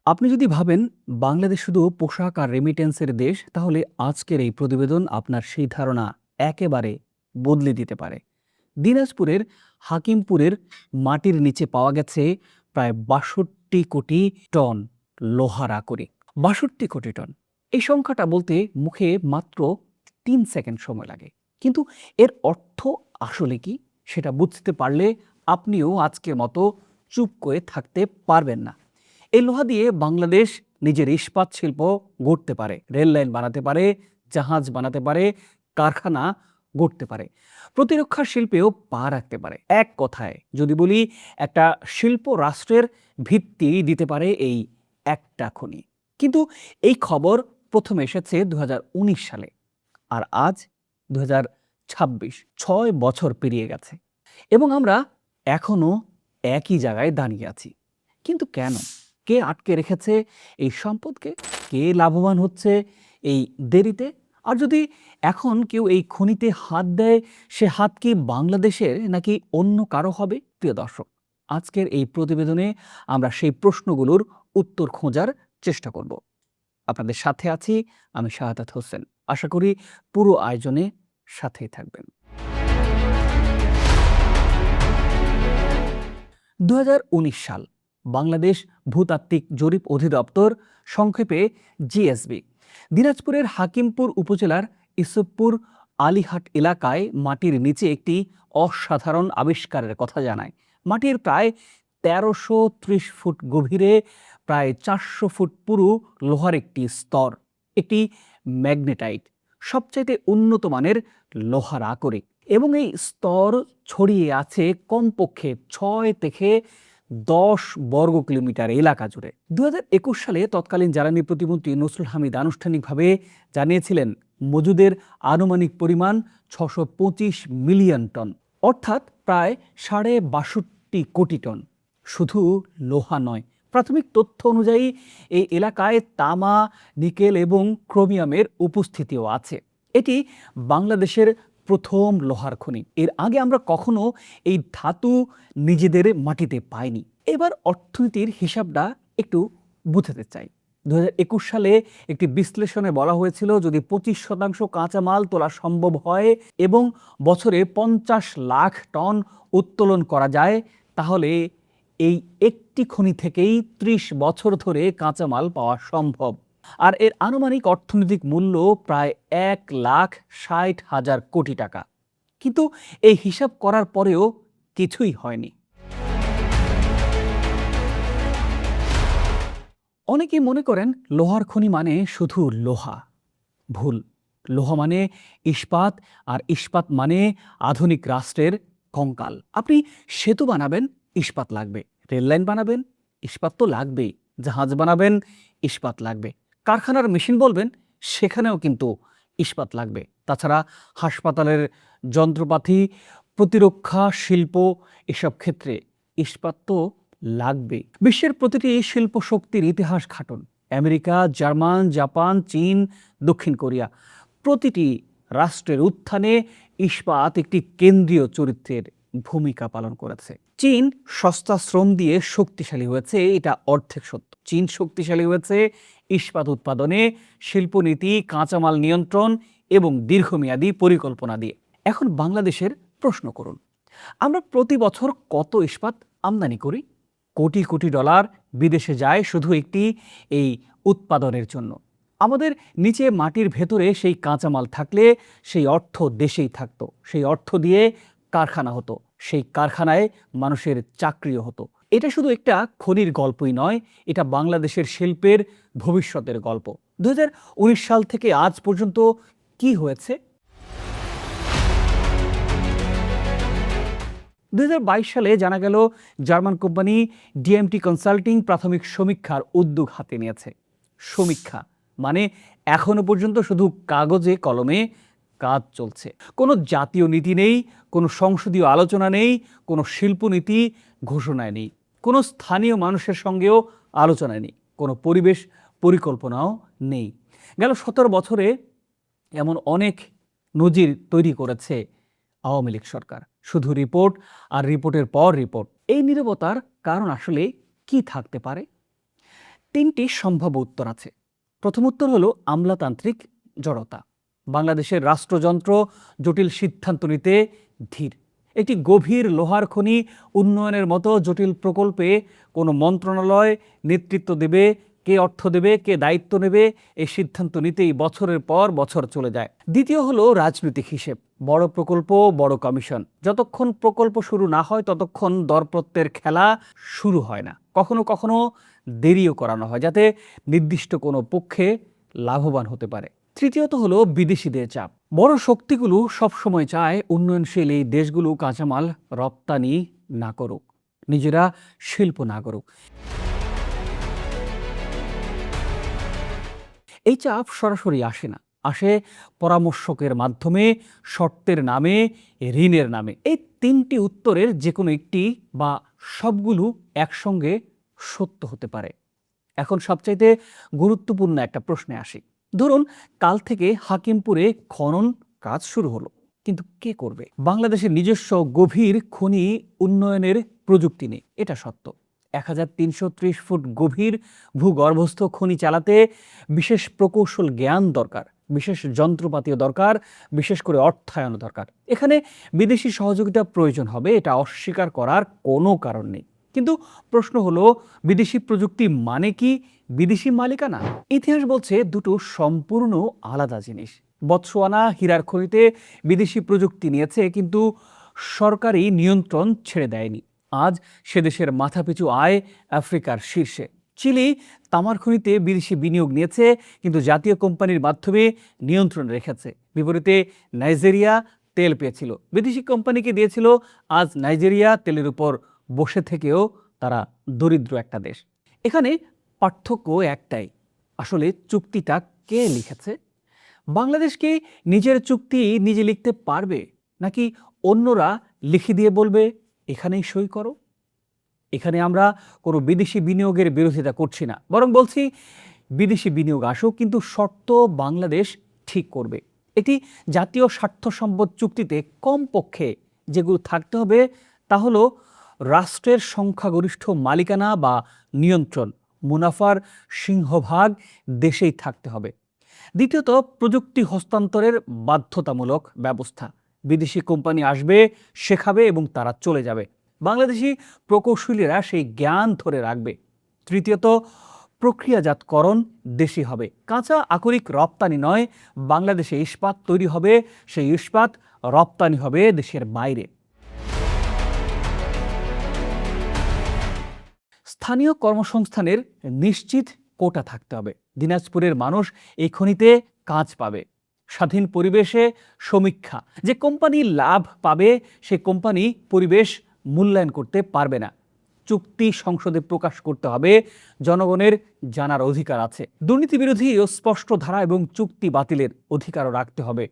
আপনি যদি ভাবেন বাংলাদেশ শুধু পোশাক আর রেমিটেন্সের দেশ, তাহলে আজকের এই প্রতিবেদন আপনার সেই ধারণা একেবারে বদলে দিতে পারে। দিনাজপুরের হাকিমপুরের মাটির নিচে পাওয়া গেছে প্রায় ৬২ কোটি টন লোহার আকরিক। ৬২ কোটি টন, এই সংখ্যাটা বলতে মুখে মাত্র ৩ সেকেন্ড সময় লাগে, কিন্তু এর অর্থ আসলে কি সেটা বুঝতে পারলে আপনিও আজকের মতো চুপ করে থাকতে পারবেন না। এই লোহা দিয়ে বাংলাদেশ নিজের ইস্পাত শিল্প গড়তে পারে, রেল লাইন বানাতে পারে, জাহাজ বানাতে পারে, কারখানা গড়তে পারে, প্রতিরক্ষা শিল্পেও পা রাখতে পারে। এক কথায় যদি বলি, একটা শিল্প রাষ্ট্রের ভিত্তি দিতে পারে এই একটা খনি। কিন্তু এই খবর প্রথমে এসেছে ২০১৯ সালে, আর আজ ২০২৬, ৬ বছর পেরিয়ে গেছে এবং আমরা এখনো একই জায়গায় দাঁড়িয়ে আছি। কিন্তু কেন? কে আটকে রেখেছে এই সম্পদকে? কে লাভবান হচ্ছে এই দেরিতে? আর যদি এখন কেউ এই খনিতে হাত দেয়, সে হাত কি বাংলাদেশের নাকি অন্য কারো হবে? প্রিয় দর্শক, আজকের এই প্রতিবেদনে আমরা সেই প্রশ্নগুলোর উত্তর খোঁজার চেষ্টা করব। আপনাদের সাথে আছি আমি শাহাদাত হোসেন। আশা করি পুরো আয়োজনে সাথেই থাকবেন। ২০১৯ সাল, বাংলাদেশ ভূতাত্ত্বিক জরিপ অধিদপ্তর, সংক্ষেপে জিএসবি, দিনাজপুরের হাকিমপুর উপজেলার ইসবপুর আলীহাট এলাকায় মাটির নিচে একটি অসাধারণ আবিষ্কারের কথা জানায়। মাটির প্রায় ১৩৩০ ফুট গভীরে প্রায় ৪০০ ফুট পুরু লোহার একটি স্তর, একটি ম্যাগনেটাইট, সবচাইতে উন্নত মানের লোহার আকরিক, এবং এই স্তর ছড়িয়ে আছে কমপক্ষে ৬ থেকে ১০ বর্গ কিলোমিটার এলাকা জুড়ে। ২০২১ সালে তৎকালীন জ্বালানি প্রতিমন্ত্রী নসরুল হামিদ আনুষ্ঠানিকভাবে জানিয়েছিলেন মজুদের আনুমানিক পরিমাণ ৬২৫ মিলিয়ন টন, অর্থাৎ প্রায় ৬২ কোটি টন। শুধু লোহা নয়, প্রাথমিক তথ্য অনুযায়ী এই এলাকায় তামা, নিকেল এবং ক্রোমিয়ামের উপস্থিতিও আছে। এটি বাংলাদেশের প্রথম লোহার খনি। এর আগে আমরা কখনো এই ধাতু নিজেদের মাটিতে পাইনি। এবার অর্থনীতির হিসাবটা একটু বুঝতে চাই। ২০২১ সালে একটি বিশ্লেষণে বলা হয়েছিল, যদি ২৫% কাঁচামাল তোলা সম্ভব হয় এবং বছরে ৫০ লাখ টন উত্তোলন করা যায়, তাহলে এই একটি খনি থেকেই ৩০ বছর ধরে কাঁচামাল পাওয়া সম্ভব। আর এর আনুমানিক অর্থনৈতিক মূল্য প্রায় ১,৬০,০০০ কোটি টাকা। কিন্তু এই হিসাব করার পরেও কিছুই হয়নি। অনেকেই মনে করেন লোহার খনি মানে শুধু লোহা। ভুল। লোহা মানে ইস্পাত, আর ইস্পাত মানে আধুনিক রাষ্ট্রের কঙ্কাল। আপনি সেতু বানাবেন, ইস্পাত লাগবে। রেল লাইন বানাবেন, ইস্পাত তো লাগবেই। জাহাজ বানাবেন, ইস্পাত লাগবে। কারখানার মেশিন বলবেন, সেখানেও কিন্তু ইস্পাত লাগবে। তাছাড়া হাসপাতালের যন্ত্রপাতি, প্রতিরক্ষা শিল্প, এসব ক্ষেত্রে ইস্পাত তো লাগবে। বিশ্বের প্রতিটি শিল্প শক্তির ইতিহাস ঘাটুন। আমেরিকা, জার্মান, জাপান, চীন, দক্ষিণ কোরিয়া, প্রতিটি রাষ্ট্রের উত্থানে ইস্পাত একটি কেন্দ্রীয় চরিত্রের ভূমিকা পালন করেছে। চীন সস্তা শ্রম দিয়ে শক্তিশালী হয়েছে, এটা অর্ধেক সত্য। চীন শক্তিশালী হয়েছে ইস্পাত উৎপাদনে, শিল্পনীতি, কাঁচামাল নিয়ন্ত্রণ এবং দীর্ঘমেয়াদী পরিকল্পনা দিয়ে। এখন বাংলাদেশের প্রশ্ন করুন, আমরা প্রতি বছর কত ইস্পাত আমদানি করি? কোটি কোটি ডলার বিদেশে যায় শুধু একটি এই উৎপাদনের জন্য। আমাদের নিচে মাটির ভেতরে সেই কাঁচামাল থাকলে সেই অর্থ দেশেই থাকতো, সেই অর্থ দিয়ে কারখানা হতো, সেই কারখানায় মানুষের চাকরিও হতো। এটা শুধু একটা খনির গল্পই নয়, এটা বাংলাদেশের শিল্পের ভবিষ্যতের গল্প। ২০১৯ সাল থেকে আজ পর্যন্ত কি হয়েছে? ২০২২ সালে জানা গেল জার্মান কোম্পানি ডিএমটি কনসাল্টিং প্রাথমিক সমীক্ষার উদ্যোগ হাতে নিয়েছে। সমীক্ষা মানে এখনো পর্যন্ত শুধু কাগজে কলমে কাজ চলছে। কোনো জাতীয় নীতি নেই, কোনো সংসদীয় আলোচনা নেই, কোনো শিল্পনীতি ঘোষণায় নেই, কোনো স্থানীয় মানুষের সঙ্গেও আলোচনা নেই, কোনো পরিবেশ পরিকল্পনাও নেই। গেল ১৭ বছরে এমন অনেক নজির তৈরি করেছে আওয়ামী লীগ সরকার। শুধু রিপোর্ট আর রিপোর্টের পর রিপোর্ট। এই নীরবতার কারণ আসলে কি থাকতে পারে? তিনটি সম্ভাব্য উত্তর আছে। প্রথম উত্তর হলো আমলাতান্ত্রিক জড়তা। বাংলাদেশের রাষ্ট্রযন্ত্র জটিল সিদ্ধান্ত নিতে ধীর। একটি গভীর লোহার খনি উন্নয়নের মতো জটিল প্রকল্পে কোনো মন্ত্রণালয় নেতৃত্ব দেবে, কে অর্থ দেবে, কে দায়িত্ব নেবে, এই সিদ্ধান্ত নিতেই বছরের পর বছর চলে যায়। দ্বিতীয় হলো রাজনৈতিক হিসেব। বড় প্রকল্প, বড় কমিশন, যতক্ষণ প্রকল্প শুরু না হয় ততক্ষণ দরপত্রের খেলা শুরু হয় না। কখনো কখনো দেরিও করানো হয় যাতে নির্দিষ্ট কোনো পক্ষে লাভবান হতে পারে। তৃতীয়ত হলো বিদেশিদের চাপ। বড় শক্তিগুলো সবসময় চায় উন্নয়নশীল এই দেশগুলো কাঁচামাল রপ্তানি না করুক, নিজেরা শিল্প না করুক। এই চাপ সরাসরি আসে না, আসে পরামর্শকের মাধ্যমে, শর্তের নামে, ঋণের নামে। এই তিনটি উত্তরের যে কোনো একটি বা সবগুলো একসঙ্গে সত্য হতে পারে। এখন সবচাইতে গুরুত্বপূর্ণ একটা প্রশ্নে আসি। ধরুন কাল থেকে হাকিমপুরে খনন কাজ শুরু হলো, কিন্তু কে করবে? বাংলাদেশের নিজস্ব গভীর খনি উন্নয়নের প্রযুক্তি নেই, এটা সত্য। 1330 ফুট গভীর ভূগর্ভস্থ খনি চালাতে বিশেষ প্রকৌশল জ্ঞান দরকার, বিশেষ যন্ত্রপাতিও দরকার, বিশেষ করে অর্থায়ন দরকার। এখানে বিদেশি সহযোগিতা প্রয়োজন হবে, এটা অস্বীকার করার কোনো কারণ নেই। কিন্তু প্রশ্ন হলো, বিদেশি প্রযুক্তি মানে কি বিদেশি মালিকানা? ইতিহাস বলছে দুটো সম্পূর্ণ আলাদা জিনিস। বতসোয়ানা হীরার খনিতে বিদেশি প্রযুক্তি নিয়েছে, কিন্তু সরকারি নিয়ন্ত্রণ ছেড়ে দেয়নি। আজ সে দেশের মাথাপিছু আয় আফ্রিকার শীর্ষে। চিলি তামার খনিতে বিদেশি বিনিয়োগ নিয়েছে, কিন্তু জাতীয় কোম্পানির মাধ্যমে নিয়ন্ত্রণ রেখেছে। বিপরীতে নাইজেরিয়া তেল পেয়েছিল, বিদেশি কোম্পানিকে দিয়েছিল। আজ নাইজেরিয়া তেলের উপর বসে থেকেও তারা দরিদ্র একটা দেশ। এখানে পার্থক্য একটাই, আসলে চুক্তিটা কে লিখেছে? বাংলাদেশ কি নিজের চুক্তি নিজে লিখতে পারবে, নাকি অন্যরা লিখে দিয়ে বলবে এখানেই সই করো? এখানে আমরা কোনো বিদেশি বিনিয়োগের বিরোধিতা করছি না, বরং বলছি বিদেশি বিনিয়োগ আসুক, কিন্তু শর্ত বাংলাদেশ ঠিক করবে। এটি জাতীয় স্বার্থ সম্পদ চুক্তিতে কমপক্ষে যেগুলো থাকতে হবে তা হলো রাষ্ট্রের সংখ্যাগরিষ্ঠ মালিকানা বা নিয়ন্ত্রণ, মুনাফার সিংহভাগ দেশেই থাকতে হবে। দ্বিতীয়ত, প্রযুক্তি হস্তান্তরের বাধ্যতামূলক ব্যবস্থা। বিদেশি কোম্পানি আসবে, শেখাবে এবং তারা চলে যাবে। বাংলাদেশি প্রকৌশলীরা সেই জ্ঞান ধরে রাখবে। তৃতীয়ত, প্রক্রিয়াজাতকরণ দেশি হবে। কাঁচা আকরিক রপ্তানি নয়, বাংলাদেশে ইস্পাত তৈরি হবে, সেই ইস্পাত রপ্তানি হবে দেশের বাইরে। স্থানীয় কর্মসংস্থানের নিশ্চিত কোটা থাকতে হবে। দিনাজপুরের মানুষ এই খনিতে কাজ পাবে। স্বাধীন পরিবেশে সমীক্ষা, যে কোম্পানি লাভ পাবে সে কোম্পানি পরিবেশ মূল্যায়ন করতে পারবে না। চুক্তি সংসদে প্রকাশ করতে হবে, জনগণের জানার অধিকার আছে। দুর্নীতি বিরোধী ও স্পষ্ট ধারা এবং চুক্তি বাতিলের অধিকারও রাখতে হবে।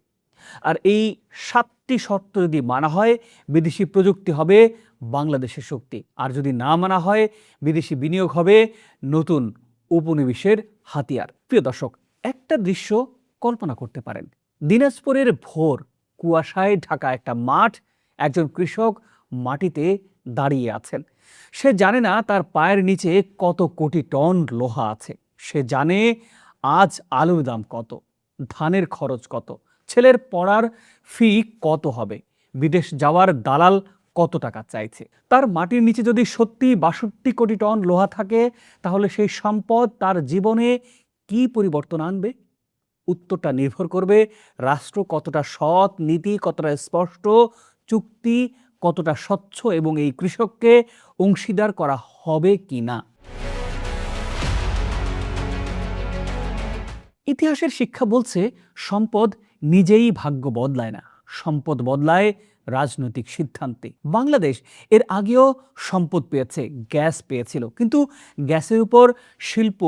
আর এই 7টি শর্ত যদি মানা হয়, বিদেশি প্রযুক্তি হবে বাংলাদেশের শক্তি। আর যদি না মানা হয়, বিদেশি বিনিয়োগ হবে নতুন উপনিবেশের হাতিয়ার। প্রিয় দর্শক, একটা দৃশ্য কল্পনা করতে পারেন। দিনাজপুরের ভোর, কুয়াশায় ঢাকা একটা মাঠ, একজন কৃষক মাটিতে দাঁড়িয়ে আছেন। সে জানে না তার পায়ের নিচে কত কোটি টন লোহা আছে। সে জানে আজ আলুর দাম কত, ধানের খরচ কত, ছেলের পড়ার ফি কত হবে, বিদেশ যাওয়ার দালাল কত টাকা চাইছে। তার মাটির নিচে যদি সত্যি 62 কোটি টন লোহা থাকে, তাহলে সেই সম্পদ তার জীবনে কি পরিবর্তন আনবে? উত্তরটা নির্ভর করবে রাষ্ট্র কতটা সৎ, নীতি কতটা স্পষ্ট, চুক্তি কতটা স্বচ্ছ এবং এই কৃষককে অংশীদার করা হবে কিনা। ইতিহাসের শিক্ষা বলছে, সম্পদ নিজেই ভাগ্য বদলায় না, সম্পদ বদলায় রাজনৈতিক সিদ্ধান্তে। বাংলাদেশ এর আগেও সম্পদ পেয়েছে, গ্যাস পেয়েছিল, কিন্তু গ্যাসের উপর শিল্প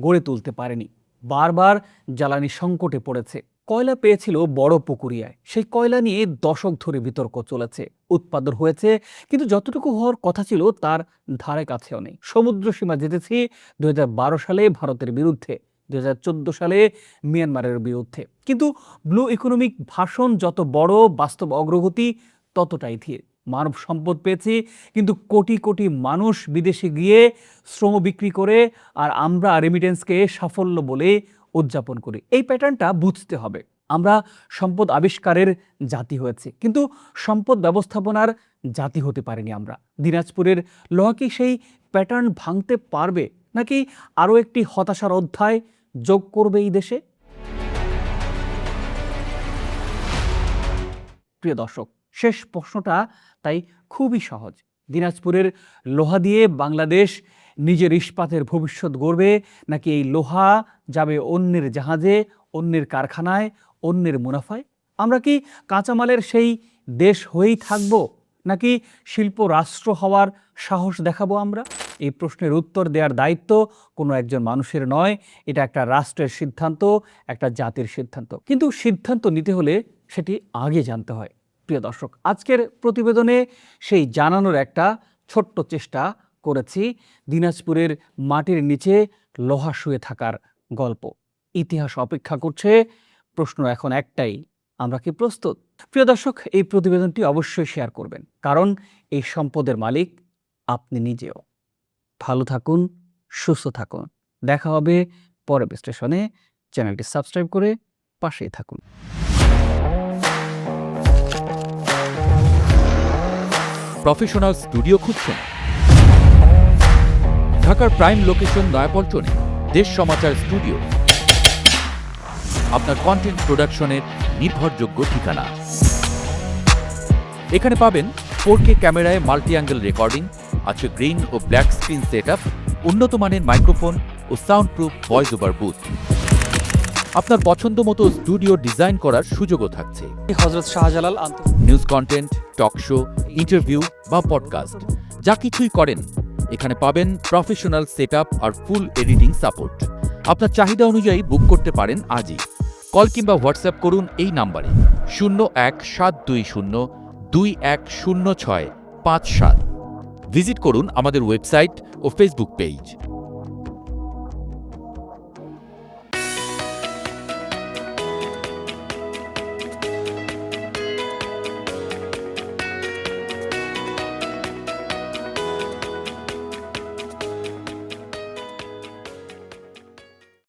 গড়ে তুলতে পারেনি। বারবার জ্বালানি সংকটে পড়েছে। কয়লা পেয়েছিল বড় পুকুরিয়ায়, সেই কয়লা নিয়ে দশক ধরে বিতর্ক চলেছে। উৎপাদন হয়েছে, কিন্তু যতটুকু হওয়ার কথা ছিল তার ধারে কাছেও নেই। সমুদ্র সীমা জিতেছি 2012 সালে ভারতের বিরুদ্ধে, 2014 সালে মিয়ানমারের বিরুদ্ধে। কিন্তু ব্লু ইকোনমিক ভাষণ যত বড়, বাস্তব অগ্রগতি ততটাই ধীর। মানব সম্পদ পেয়েছি, কিন্তু কোটি কোটি মানুষ বিদেশে গিয়ে শ্রম বিক্রি করে, আর আমরা রেমিটেন্সকে সাফল্য বলে উদযাপন করি। এই প্যাটার্নটা বুঝতে হবে। আমরা সম্পদ আবিষ্কারের জাতি হয়েছে, কিন্তু সম্পদ ব্যবস্থাপনার জাতি হতে পারিনি আমরা। দিনাজপুরের লোহা কি সেই প্যাটার্ন ভাঙতে পারবে, নাকি আরও একটি হতাশার অধ্যায় যোগ করবে এই দেশে? প্রিয় দর্শক, শেষ প্রশ্নটা তাই খুবই সহজ। দিনাজপুরের লোহা দিয়ে বাংলাদেশ নিজের ইস্পাতের ভবিষ্যৎ গড়বে, নাকি এই লোহা যাবে অন্যের জাহাজে, অন্যের কারখানায়, অন্যের মুনাফায়? আমরা কি কাঁচামালের সেই দেশ হয়েই থাকব, নাকি শিল্প রাষ্ট্র হওয়ার সাহস দেখাবো আমরা? এই প্রশ্নের উত্তর দেওয়ার দায়িত্ব কোনো একজন মানুষের নয়, এটা একটা রাষ্ট্রের সিদ্ধান্ত, একটা জাতির সিদ্ধান্ত। কিন্তু সিদ্ধান্ত নিতে হলে সেটি আগে জানতে হয়। প্রিয় দর্শক, আজকের প্রতিবেদনে সেই জানানোর একটা ছোট্ট চেষ্টা করেছি দিনাজপুরের মাটির নিচে লোহা শুয়ে থাকার গল্প। ইতিহাস অপেক্ষা করছে, প্রশ্ন এখন একটাই, আমরা কি প্রস্তুত? প্রিয় দর্শক, এই প্রতিবেদনটি অবশ্যই শেয়ার করবেন, কারণ এই সম্পদের মালিক আপনি নিজেও। ভালো থাকুন, সুস্থ থাকুন। দেখা হবে পরের বিশ্লেষণে। চ্যানেলটি সাবস্ক্রাইব করে পাশেই থাকুন। প্রফেশনাল স্টুডিও খুঁজছেন? ঢাকার প্রাইম লোকেশন নয়াপল্টনে দেশ সমাচার স্টুডিও আপনার কন্টেন্ট প্রোডাকশনের নির্ভরযোগ্য ঠিকানা। এখানে পাবেন 4K ক্যামেরায় মাল্টি অ্যাঙ্গেল রেকর্ডিং, আছে গ্রিন ও ব্ল্যাক স্ক্রিন সেটআপ, উন্নত মানের মাইক্রোফোন ও soundproof voice over booth. আপনার পছন্দ মতো স্টুডিও ডিজাইন করার সুযোগও থাকছে। Hazrat Shahjalal news content, talk show, interview বা পডকাস্ট, যা কিছুই করেন এখানে পাবেন প্রফেশনাল সেটআপ আর ফুল এডিটিং সাপোর্ট। আপনার চাহিদা অনুযায়ী বুক করতে পারেন আজই। কল কিংবা হোয়াটসঅ্যাপ করুন এই নাম্বারে 01-720-210657। ভিজিট করুন আমাদের ওয়েবসাইট ও ফেসবুক পেজ।